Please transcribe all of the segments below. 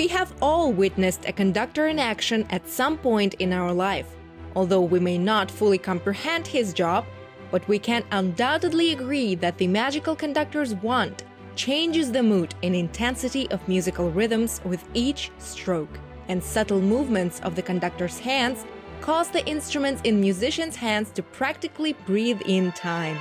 We have all witnessed a conductor in action at some point in our life. Although we may not fully comprehend his job, but we can undoubtedly agree that the magical conductor's wand changes the mood and intensity of musical rhythms with each stroke, and subtle movements of the conductor's hands cause the instruments in musicians' hands to practically breathe in time.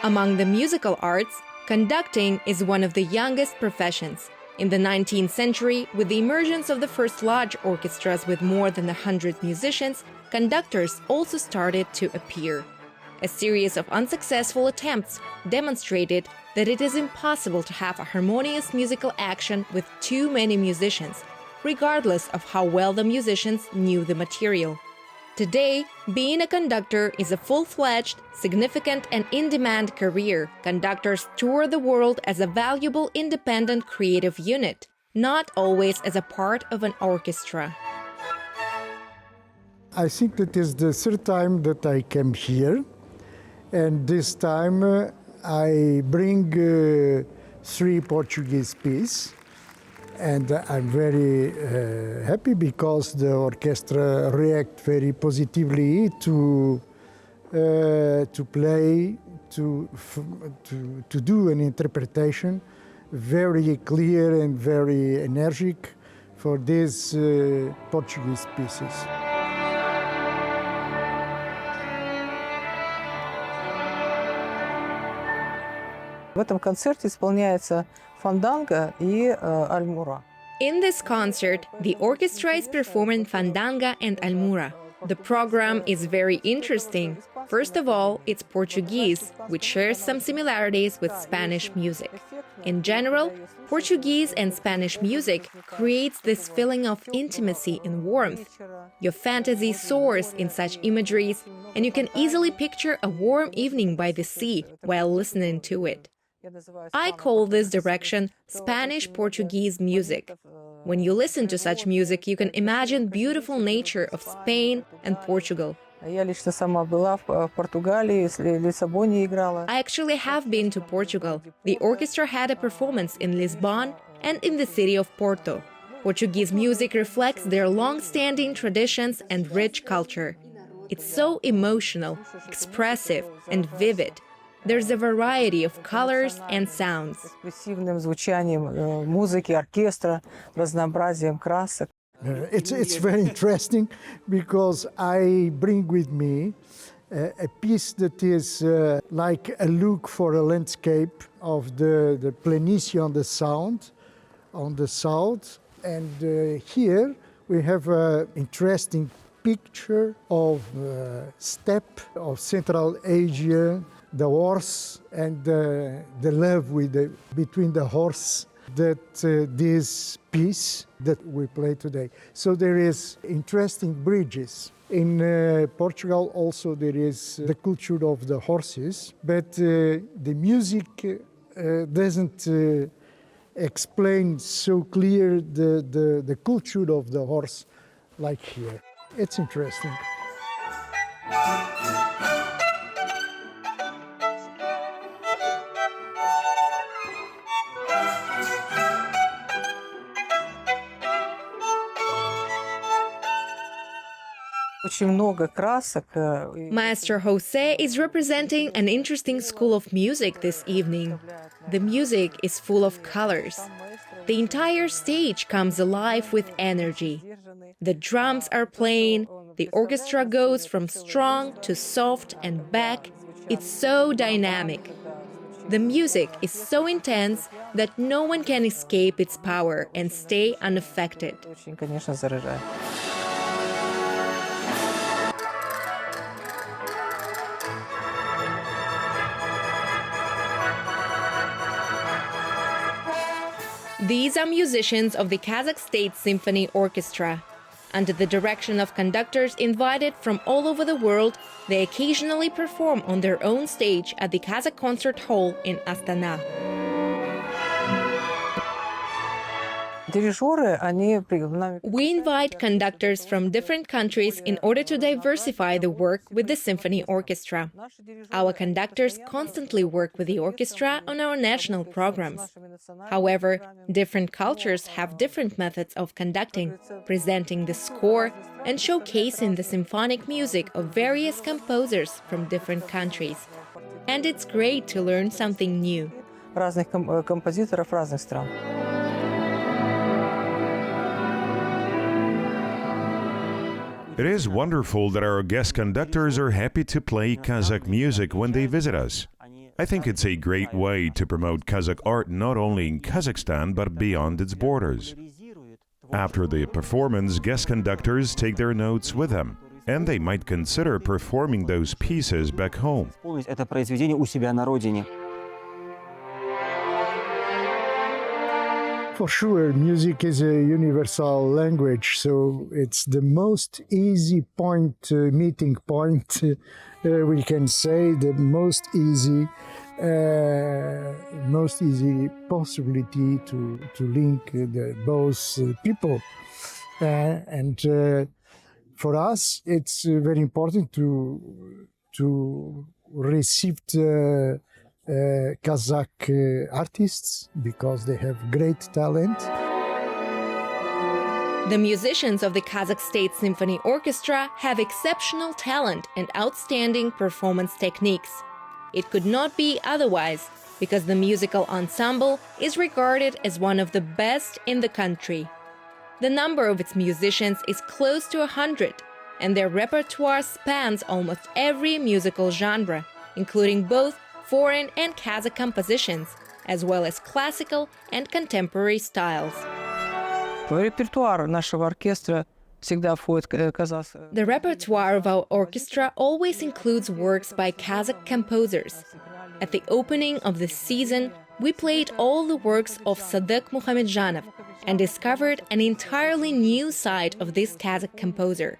Among the musical arts, conducting is one of the youngest professions. In the 19th century, with the emergence of the first large orchestras with more than 100 musicians, conductors also started to appear. A series of unsuccessful attempts demonstrated that it is impossible to have a harmonious musical action with too many musicians, regardless of how well the musicians knew the material. Today, being a conductor is a full-fledged, significant and in-demand career. Conductors tour the world as a valuable independent creative unit, not always as a part of an orchestra. I think that is the third time that I came here, and this time I bring 3 Portuguese pieces. And I'm very happy because the orchestra react very positively to play, to do an interpretation very clear and very energetic for these Portuguese pieces. В этом концерте исполняется фанданго и альмура. In this concert, the orchestra is performing fandanga and almura. The program is very interesting. First of all, it's Portuguese, which shares some similarities with Spanish music. In general, Portuguese and Spanish music creates this feeling of intimacy and warmth. Your fantasy soars in such imageries, and you can easily picture a warm evening by the sea while listening to it. I call this direction Spanish-Portuguese music. When you listen to such music, you can imagine beautiful nature of Spain and Portugal. Я лично сама была в Португалии, в Лиссабоне играла. I actually have been to Portugal. The orchestra had a performance in Lisbon and in the city of Porto. Portuguese music reflects their long-standing traditions and rich culture. It's so emotional, expressive, and vivid. There's a variety of colors and sounds. Экспрессивным звучанием музыки, оркестра, разнообразием красок. It's very interesting because I bring with me a piece that is like a look for a landscape of the Planicie on the Sound, on the south. And here we have an interesting picture of steppe of Central Asia, the horse and the love between the horse that this piece that we play today. So there is interesting bridges. In Portugal also there is the culture of the horses, but the music doesn't explain so clear the culture of the horse like here. It's interesting. Maestro Jose is representing an interesting school of music this evening. The music is full of colors. The entire stage comes alive with energy. The drums are playing, the orchestra goes from strong to soft and back. It's so dynamic. The music is so intense that no one can escape its power and stay unaffected. These are musicians of the Kazakh State Symphony Orchestra. Under the direction of conductors invited from all over the world, they occasionally perform on their own stage at the Kazakh Concert Hall in Astana. Дирижеры, они нами... We invite conductors from different countries in order to diversify the work with the symphony orchestra. Our conductors constantly work with the orchestra on our national programs. However, different cultures have different methods of conducting, presenting the score, and showcasing the symphonic music of various composers from different countries. And it's great to learn something new. разных композиторов разных стран. It is wonderful that our guest conductors are happy to play Kazakh music when they visit us. I think it's a great way to promote Kazakh art not only in Kazakhstan but beyond its borders. After the performance, guest conductors take their notes with them, and they might consider performing those pieces back home. Это произведение у себя на родине. For sure, music is a universal language, so it's the most easy point, meeting point, we can say, the most easy possibility to link both people. And for us, it's very important to receive Kazakh artists because they have great talent. The musicians of the Kazakh State Symphony Orchestra have exceptional talent and outstanding performance techniques. It could not be otherwise, because the musical ensemble is regarded as one of the best in the country. The number of its musicians is close to 100, and their repertoire spans almost every musical genre, including both foreign and Kazakh compositions, as well as classical and contemporary styles. В репертуар нашего оркестра всегда входит казахский. The repertoire of our orchestra always includes works by Kazakh composers. At the opening of the season, we played all the works of Sadık Muhamedjanov and discovered an entirely new side of this Kazakh composer.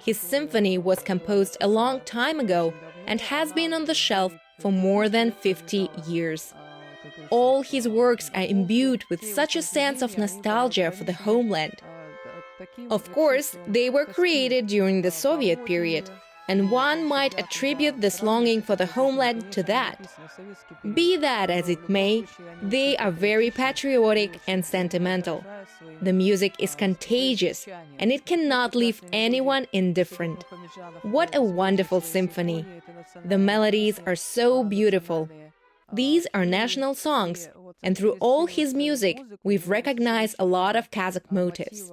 His symphony was composed a long time ago and has been on the shelf for more than 50 years. All his works are imbued with such a sense of nostalgia for the homeland. Of course, they were created during the Soviet period, and one might attribute this longing for the homeland to that. Be that as it may, they are very patriotic and sentimental. The music is contagious, and it cannot leave anyone indifferent. What a wonderful symphony! The melodies are so beautiful. These are national songs, and through all his music, we've recognized a lot of Kazakh motifs.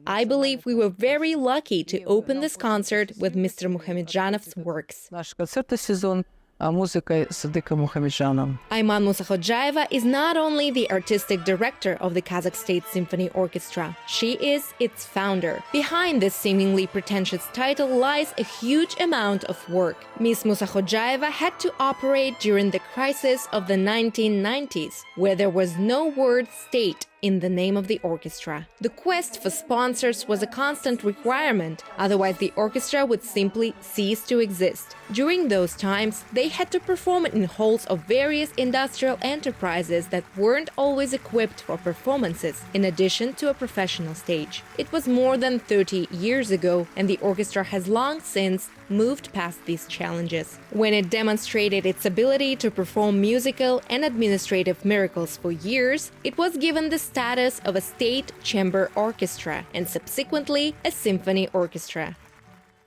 I believe we were very lucky to open this concert with Mr. Muhamedjanov's works. Наш концертный сезон музыкой Садыка Мухамеджанова. Ayman Musahodjayeva is not only the artistic director of the Kazakh State Symphony Orchestra, she is its founder. Behind this seemingly pretentious title lies a huge amount of work. Ms. Musahodjayeva had to operate during the crisis of the 1990s, where there was no word state in the name of the orchestra. The quest for sponsors was a constant requirement, otherwise the orchestra would simply cease to exist. During those times, they had to perform in halls of various industrial enterprises that weren't always equipped for performances, in addition to a professional stage. It was more than 30 years ago, and the orchestra has long since moved past these challenges. When it demonstrated its ability to perform musical and administrative miracles for years, it was given the status of a state chamber orchestra and subsequently a symphony orchestra.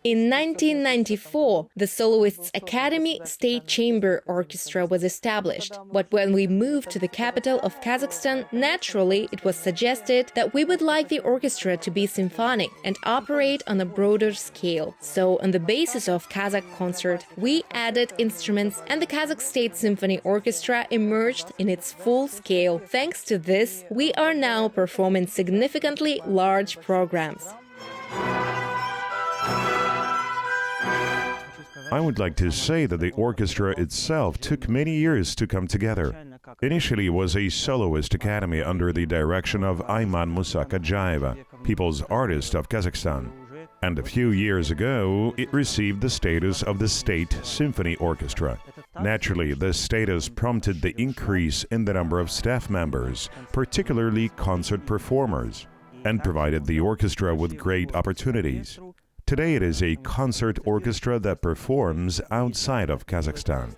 In 1994, the Soloists Academy State Chamber Orchestra was established, but when we moved to the capital of Kazakhstan, naturally it was suggested that we would like the orchestra to be symphonic and operate on a broader scale. So, on the basis of Kazakh concert, we added instruments and the Kazakh State Symphony Orchestra emerged in its full scale. Thanks to this, we are now performing significantly large programs. I would like to say that the orchestra itself took many years to come together. Initially, it was a soloist academy under the direction of Ayman Musahodjayeva, People's Artist of Kazakhstan. And a few years ago, it received the status of the State Symphony Orchestra. Naturally, this status prompted the increase in the number of staff members, particularly concert performers, and provided the orchestra with great opportunities. Today it is a concert orchestra that performs outside of Kazakhstan.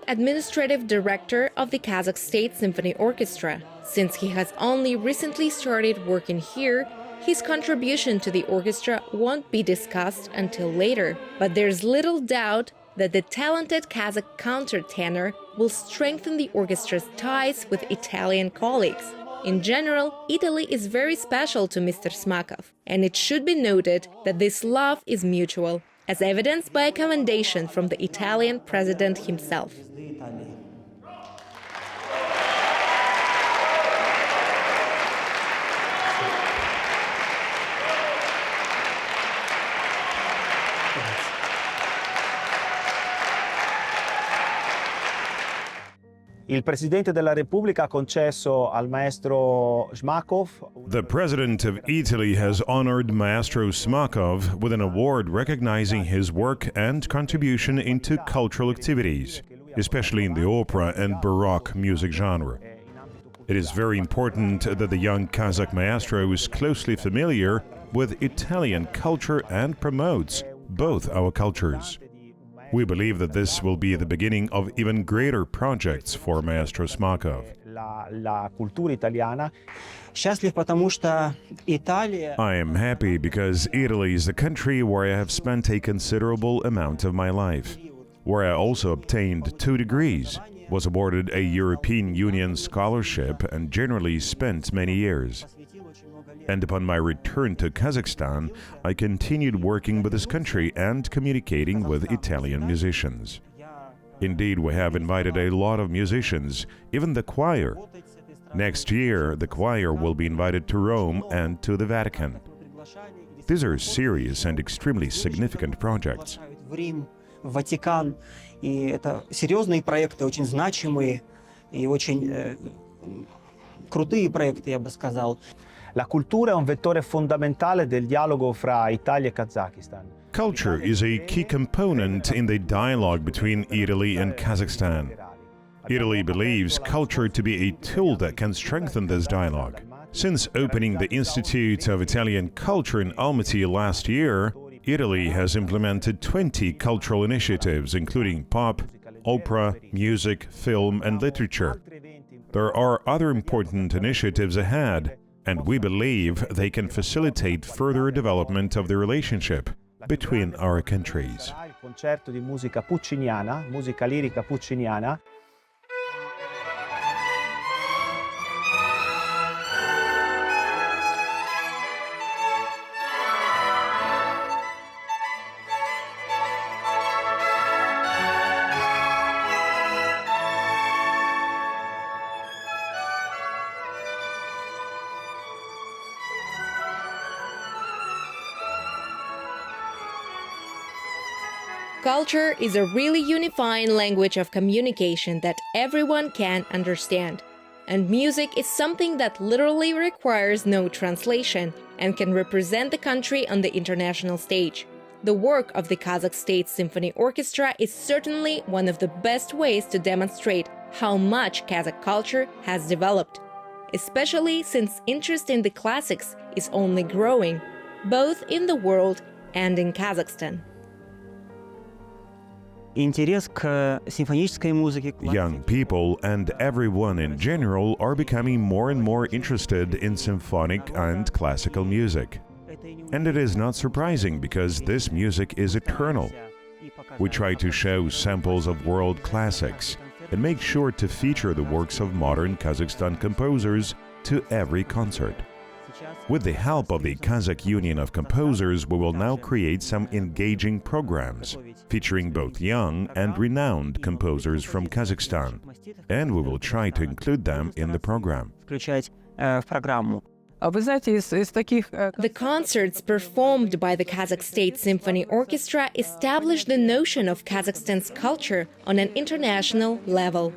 Administrative director of the Kazakh State Symphony Orchestra. Since he has only recently started working here, his contribution to the orchestra won't be discussed until later. But there's little doubt that the talented Kazakh countertenor will strengthen the orchestra's ties with Italian colleagues. In general, Italy is very special to Mr. Smakov, and it should be noted that this love is mutual, as evidenced by a commendation from the Italian president himself. Il Presidente della Repubblica ha concesso al maestro Shmakov. The President of Italy has honored Maestro Smakov with an award recognizing his work and contribution into cultural activities, especially in the opera and Baroque music genre. It is very important that the young Kazakh maestro is closely familiar with Italian culture and promotes both our cultures. We believe that this will be the beginning of even greater projects for Maestro Smakov. La cultura italiana. Счастлив, потому что Италия... I am happy because Italy is the country where I have spent a considerable amount of my life, where I also obtained 2 degrees, was awarded a European Union scholarship and generally spent many years. And upon my return to Kazakhstan, I continued working with this country and communicating with Italian musicians. Indeed, we have invited a lot of musicians, even the choir. Next year, the choir will be invited to Rome and to the Vatican. These are serious and extremely significant projects. В Рим, в Ватикан. И это серьезные проекты, очень значимые и очень крутые проекты, я бы сказал. La cultura è un vettore fondamentale del dialogo fra Italia e Kazakistan. Culture is a key component in the dialogue between Italy and Kazakhstan. Italy believes culture to be a tool that can strengthen this dialogue. Since opening the Institute of Italian Culture in Almaty last year, Italy has implemented 20 cultural initiatives, including pop, opera, music, film, and literature. There are other important initiatives ahead, and we believe they can facilitate further development of the relationship between our countries. Il concerto di musica pucciniana, musica lirica pucciniana. Culture is a really unifying language of communication that everyone can understand. And music is something that literally requires no translation and can represent the country on the international stage. The work of the Kazakh State Symphony Orchestra is certainly one of the best ways to demonstrate how much Kazakh culture has developed, especially since interest in the classics is only growing, both in the world and in Kazakhstan. Интерес к симфонической музыке. Young people and everyone in general are becoming more and more interested in symphonic and classical music. And it is not surprising because this music is eternal. We try to show samples of world classics and make sure to feature the works of modern Kazakhstan composers to every concert. With the help of the Kazakh Union of Composers, we will now create some engaging programs featuring both young and renowned composers from Kazakhstan, and we will try to include them in the program. Включать в программу. Вы знаете, из таких... The concerts performed by the Kazakh State Symphony Orchestra establish the notion of Kazakhstan's culture on an international level.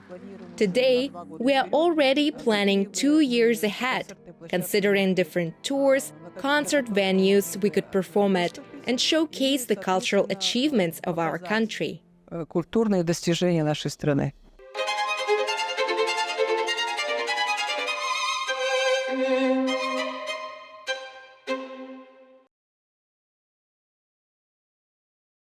Today, we are already planning 2 years ahead, considering different tours, concert venues we could perform at, and showcase the cultural achievements of our country. культурные достижения нашей страны.